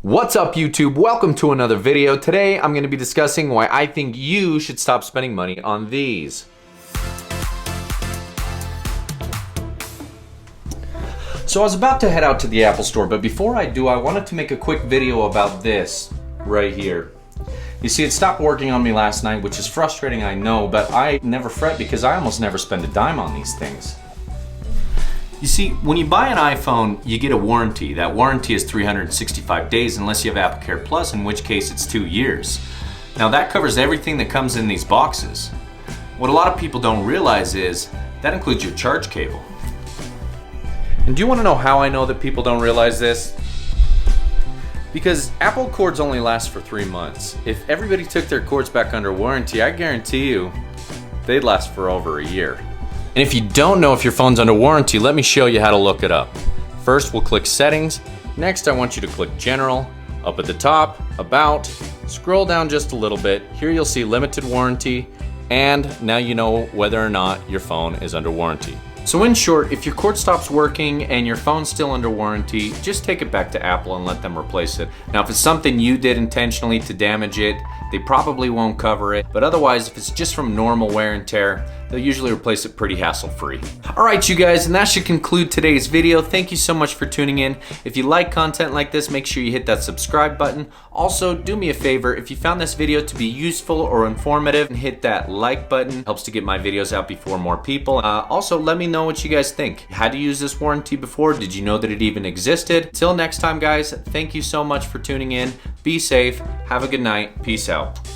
What's up YouTube? Welcome to another video. Today I'm going to be discussing why I think you should stop spending money on these. So I was about to head out to the Apple Store, but before I do, I wanted to make a quick video about this right here. You see, it stopped working on me last night, which is frustrating, I know, but I never fret because I almost never spend a dime on these things. You see, when you buy an iPhone, you get a warranty. That warranty is 365 days unless you have AppleCare Plus, in which case it's 2 years. Now that covers everything that comes in these boxes. What a lot of people don't realize is that includes your charge cable. And do you want to know how I know that people don't realize this? Because Apple cords only last for 3 months. If everybody took their cords back under warranty, I guarantee you they'd last for over a year. And if you don't know if your phone's under warranty, let me show you how to look it up. First, we'll click Settings. Next, I want you to click General. Up at the top, About. Scroll down just a little bit. Here you'll see Limited Warranty. And now you know whether or not your phone is under warranty. So in short, if your cord stops working and your phone's still under warranty, just take it back to Apple and let them replace it. Now, if it's something you did intentionally to damage it, they probably won't cover it. But otherwise, if it's just from normal wear and tear, they'll usually replace it pretty hassle-free. All right, you guys, and that should conclude today's video. Thank you so much for tuning in. If you like content like this, make sure you hit that subscribe button. Also, do me a favor, if you found this video to be useful or informative, hit that like button. It helps to get my videos out before more people. Also, let me know what you guys think. Had to use this warranty before? Did you know that it even existed? Till next time, guys, thank you so much for tuning in. Be safe. Have a good night. Peace out.